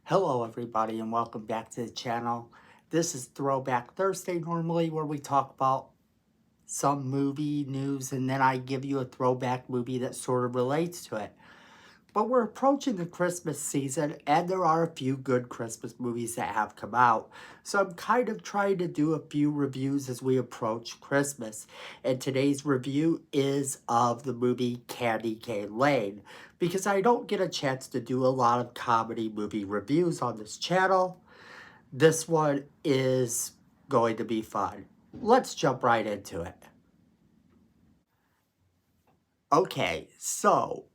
Hello everybody and welcome back to the channel. This is Throwback Thursday normally where we talk about some movie news and then I give you a throwback movie that sort of relates to it. But we're approaching the Christmas season and there are a few good Christmas movies that have come out. So I'm kind of trying to do a few reviews as we approach Christmas. And today's review is of the movie Candy Cane Lane. Because I don't get a chance to do a lot of comedy movie reviews on this channel, this one is going to be fun. Let's jump right into it. Okay, so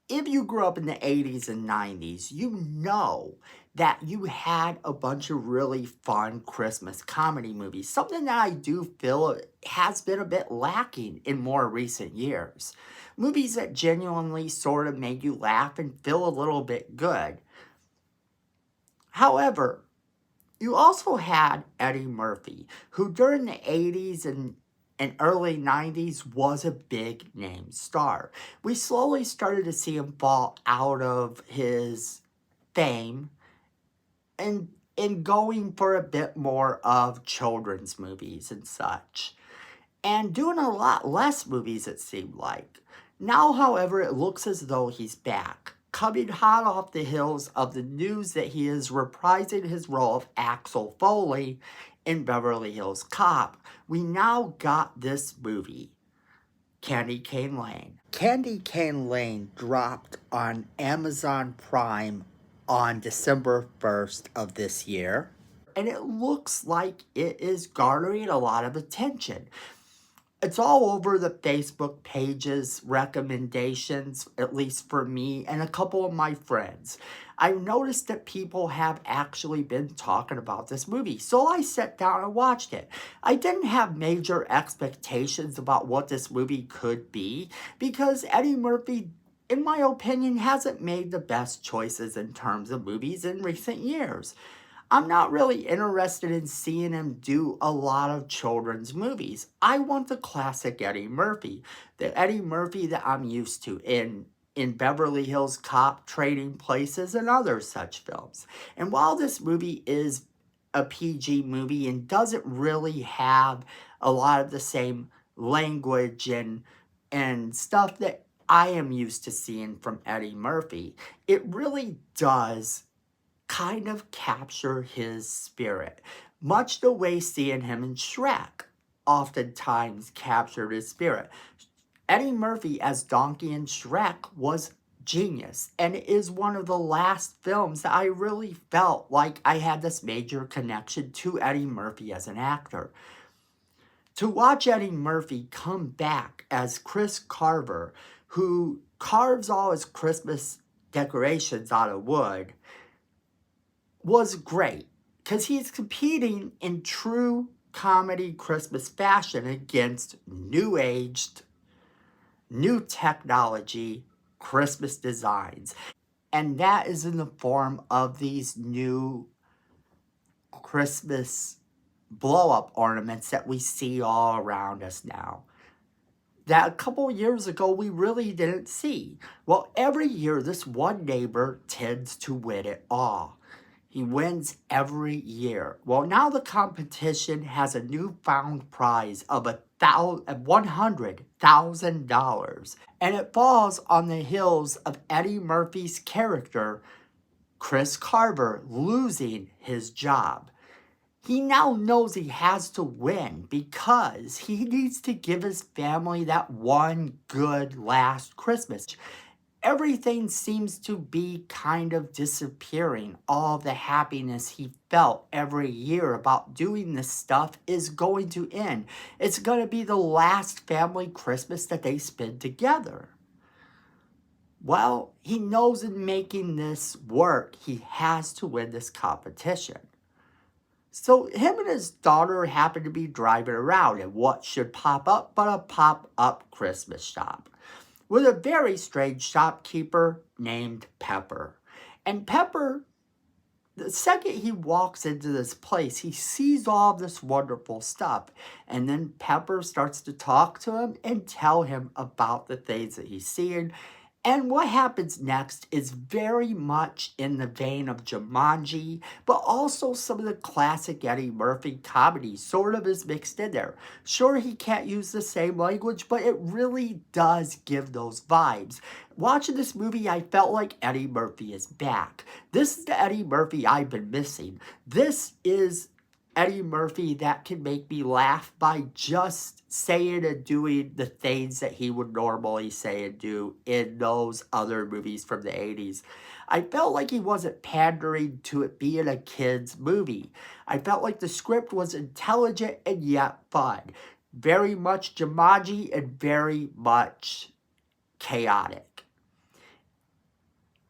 if you grew up in the 80s and 90s, you know that you had a bunch of really fun Christmas comedy movies. Something that I do feel has been a bit lacking in more recent years. Movies that genuinely sort of make you laugh and feel a little bit good. However, you also had Eddie Murphy, who during the 80s and early 90s was a big name star. We slowly started to see him fall out of his fame and in going for a bit more of children's movies and such. And doing a lot less movies, it seemed like. Now, however, it looks as though he's back, coming hot off the heels of the news that he is reprising his role of Axel Foley in Beverly Hills Cop. We now got this movie, Candy Cane Lane. Candy Cane Lane dropped on Amazon Prime on December 1st of this year. And it looks like it is garnering a lot of attention. It's all over the Facebook pages, recommendations, at least for me and a couple of my friends. I've noticed that people have actually been talking about this movie, so I sat down and watched it. I didn't have major expectations about what this movie could be because Eddie Murphy, in my opinion, hasn't made the best choices in terms of movies in recent years. I'm not really interested in seeing him do a lot of children's movies. I want the classic Eddie Murphy, the Eddie Murphy that I'm used to in Beverly Hills Cop, Trading Places, and other such films. And while this movie is a PG movie and doesn't really have a lot of the same language and stuff that I am used to seeing from Eddie Murphy, it really does kind of capture his spirit, much the way seeing him in Shrek oftentimes captured his spirit. Eddie Murphy as Donkey in Shrek was genius, and it is one of the last films that I really felt like I had this major connection to Eddie Murphy as an actor. To watch Eddie Murphy come back as Chris Carver, who carves all his Christmas decorations out of wood, was great because he's competing in true comedy Christmas fashion against new aged, new technology Christmas designs. And that is in the form of these new Christmas blow up ornaments that we see all around us now. That a couple years ago we really didn't see. Well, every year this one neighbor tends to win it all. He wins every year. Well, now the competition has a newfound prize of $100,000. And it falls on the heels of Eddie Murphy's character, Chris Carver, losing his job. He now knows he has to win because he needs to give his family that one good last Christmas. Everything seems to be kind of disappearing. All the happiness he felt every year about doing this stuff is going to end. It's going to be the last family Christmas that they spend together. Well, he knows in making this work, he has to win this competition. So him and his daughter happen to be driving around in what should pop up but a pop-up Christmas shop with a very strange shopkeeper named Pepper. And Pepper, the second he walks into this place, he sees all this wonderful stuff. And then Pepper starts to talk to him and tell him about the things that he's seeing And what happens next is very much in the vein of Jumanji, but also some of the classic Eddie Murphy comedy sort of is mixed in there. Sure, he can't use the same language, but it really does give those vibes. Watching this movie, I felt like Eddie Murphy is back. This is the Eddie Murphy I've been missing. This is Eddie Murphy that can make me laugh by just saying and doing the things that he would normally say and do in those other movies from the 80s. I felt like he wasn't pandering to it being a kid's movie. I felt like the script was intelligent and yet fun. Very much Jumanji and very much chaotic.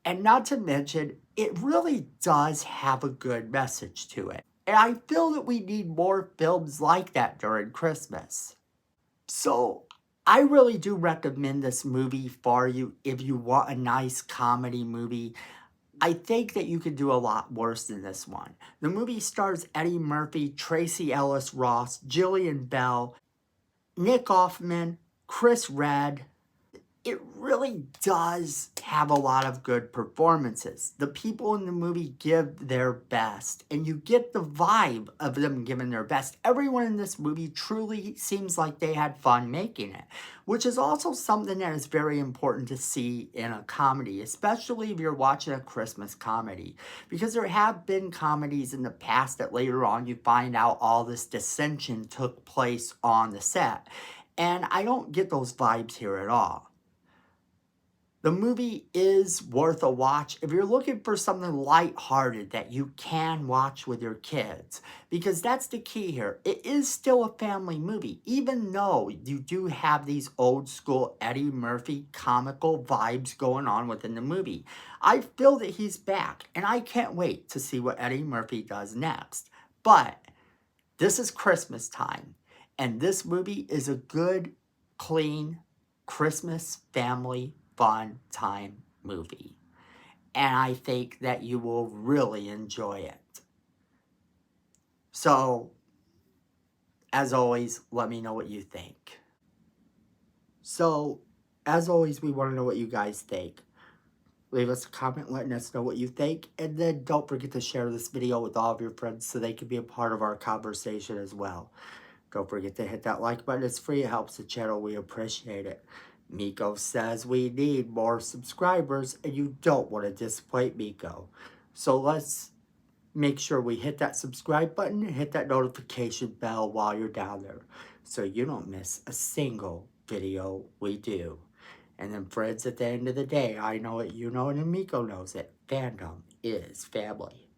And not to mention, it really does have a good message to it. And I feel that we need more films like that during Christmas. So I really do recommend this movie for you if you want a nice comedy movie. I think that you could do a lot worse than this one. The movie stars Eddie Murphy, Tracy Ellis Ross, Jillian Bell, Nick Offerman, Chris Redd. It really does have a lot of good performances. The people in the movie give their best, and you get the vibe of them giving their best. Everyone in this movie truly seems like they had fun making it, which is also something that is very important to see in a comedy, especially if you're watching a Christmas comedy, because there have been comedies in the past that later on you find out all this dissension took place on the set, and I don't get those vibes here at all. The movie is worth a watch if you're looking for something lighthearted that you can watch with your kids, because that's the key here. It is still a family movie, even though you do have these old school Eddie Murphy comical vibes going on within the movie. I feel that he's back, and I can't wait to see what Eddie Murphy does next. But this is Christmas time, and this movie is a good, clean Christmas family fun time movie. And I think that you will really enjoy it. So, as always, let me know what you think. So, as always, we want to know what you guys think. Leave us a comment letting us know what you think. And then don't forget to share this video with all of your friends so they can be a part of our conversation as well. Don't forget to hit that like button. It's free. It helps the channel. We appreciate it. Miko says we need more subscribers, and you don't want to disappoint Miko. So let's make sure we hit that subscribe button and hit that notification bell while you're down there so you don't miss a single video we do. And then friends, at the end of the day, I know it, you know it, and Miko knows it. Fandom is family.